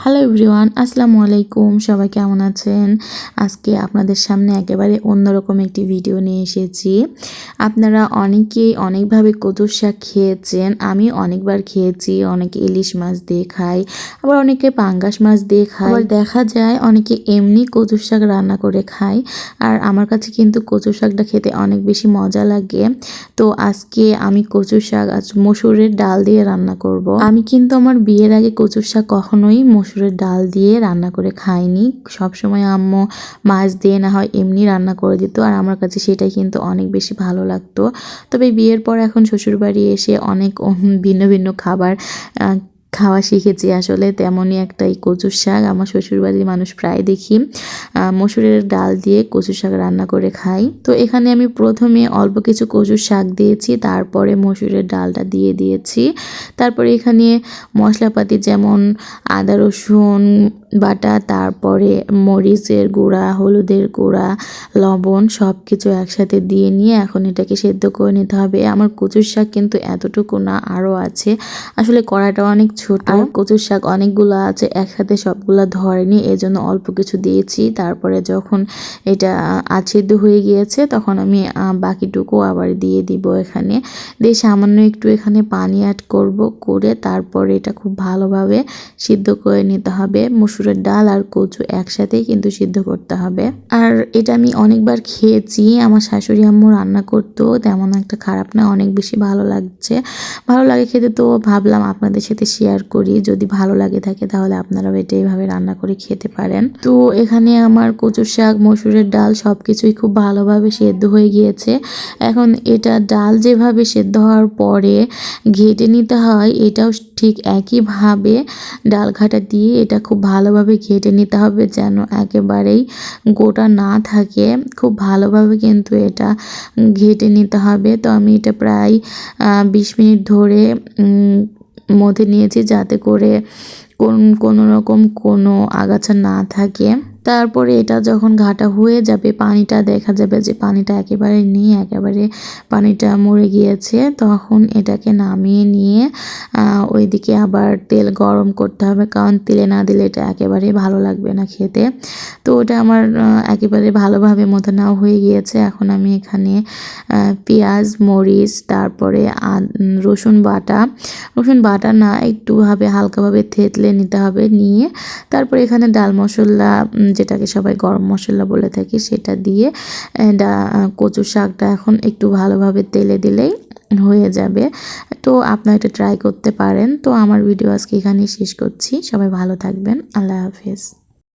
Hello everyone, আসসালামু আলাইকুম। সবাই কেমন আছেন? আজকে আপনাদের সামনে একেবারে অন্যরকম একটি ভিডিও নিয়ে এসেছি। আপনারা অনেকেই অনেকভাবে কচুর শাক খেয়েছেন। আমি অনেকবার খেয়েছি। অনেকে ইলিশ মাছ দিয়ে খায়, আবার অনেকে পাঙ্গাস মাছ দিয়ে খায়, আবার দেখা যায় অনেকে এমনি কচুর শাক রান্না করে খায়। আর আমার কাছে কিন্তু কচুর শাকটা খেতে অনেক বেশি মজা লাগে। তো আজকে আমি কচুর শাক মসুরের ডাল দিয়ে রান্না করব। আমি কিন্তু আমার বিয়ের আগে কচুর শাক কখনোই মসুরের ডাল দিয়ে রান্না করে খাইনি। সবসময় আম্মু মাছ দিয়ে না হয় এমনি রান্না করে দিত, আর আমার কাছে সেটাই কিন্তু অনেক বেশি ভালো লাগতো। তবে বিয়ের পর এখন শ্বশুরবাড়ি এসে অনেক ভিন্ন ভিন্ন খাবার খাওয়া শিখেছি। আসলে তেমনই একটা এই কচুর শাক আমার শ্বশুরবাড়ির মানুষ প্রায় দেখি মসুরের ডাল দিয়ে কচুর শাক রান্না করে খাই। তো এখানে আমি প্রথমে অল্প কিছু কচুর শাক দিয়েছি, তারপরে মসুরের ডালটা দিয়ে দিয়েছি। তারপরে এখানে মশলাপাতি যেমন আদা রসুন বাটা, তারপরে মরিচের গুঁড়া, হলুদের গুঁড়া, লবণ সব কিছু একসাথে দিয়ে নিয়ে এখন এটাকে সেদ্ধ করে নিতে হবে। আমার কচুর শাক কিন্তু এতটুকু না, আরও আছে। আসলে কড়াইটা অনেক ছোট, আর কচুর শাক অনেকগুলো আছে, একসাথে সবগুলা ধরেনি, এজন্য অল্প কিছু দিয়েছি। তারপরে যখন এটা আছেদ্দ হয়ে গিয়েছে তখন আমি বাকিটুকু আবার দিয়ে দিব। এখানে দিয়ে সামান্য একটু এখানে পানি অ্যাড করব, করে তারপরে এটা খুব ভালোভাবে সিদ্ধ করে নিতে হবে। মসুরের ডাল আর কচু একসাথেই কিন্তু সিদ্ধ করতে হবে। আর এটা আমি অনেকবার খেয়েছি, আমার শাশুড়ি আম্মু রান্না করতো, তেমন একটা খারাপ না, অনেক বেশি ভালো লাগে খেতে। তো ভাবলাম আপনাদের সাথে শেয়ার করি, যদি ভালো লাগে থাকে তাহলে আপনারাও এটা এইভাবে রান্না করে খেতে পারেন। তো এখানে আমার কচুর শাক, মসুরের ডাল সব কিছুই খুব ভালোভাবে সেদ্ধ হয়ে গিয়েছে। এখন এটা ডাল যেভাবে সেদ্ধ হওয়ার পরে ঘেটে নিতে হয়, এটাও ঠিক একইভাবে ডাল ঘাটা দিয়ে এটা খুব ভালোভাবে ঘেটে নিতে হবে, যেন একেবারেই গোটা না থাকে। খুব ভালোভাবে কিন্তু এটা ঘেটে নিতে হবে। তো আমি এটা প্রায় 20 মিনিট ধরে মধ্যে নিয়েছি, যাতে করে কোনো রকম কোনো আগাছা না থাকে। তারপরে এটা যখন ঘাটা হয়ে যাবে, পানিটা দেখা যাবে যে পানিটা একেবারে নেই, একেবারে পানিটা মরে গিয়েছে, তখন এটাকে নামিয়ে নিয়ে ওইদিকে আবার তেল গরম করতে হবে, কারণ তেলে না দিলে এটা একেবারে ভালো লাগবে না খেতে। তো ওটা আমার একেবারে ভালোভাবে মতো নেওয়া হয়ে গিয়েছে। এখন আমি এখানে পেঁয়াজ, মরিচ, তারপরে রসুন বাটা না, একটুভাবে হালকাভাবে থেতলে নিতে হবে, নিয়ে তারপরে এখানে ডাল মশলা, যেটাকে সবাই গরম মশলা বলে থাকি, সেটা দিয়ে কচুর শাকটা এখন একটু ভালোভাবে তেলে দিলেই হয়ে যাবে। তো আপনারা এটা ট্রাই করতে পারেন। তো আমার ভিডিও আজকে এখানেই শেষ করছি। সবাই ভালো থাকবেন। আল্লাহ হাফেজ।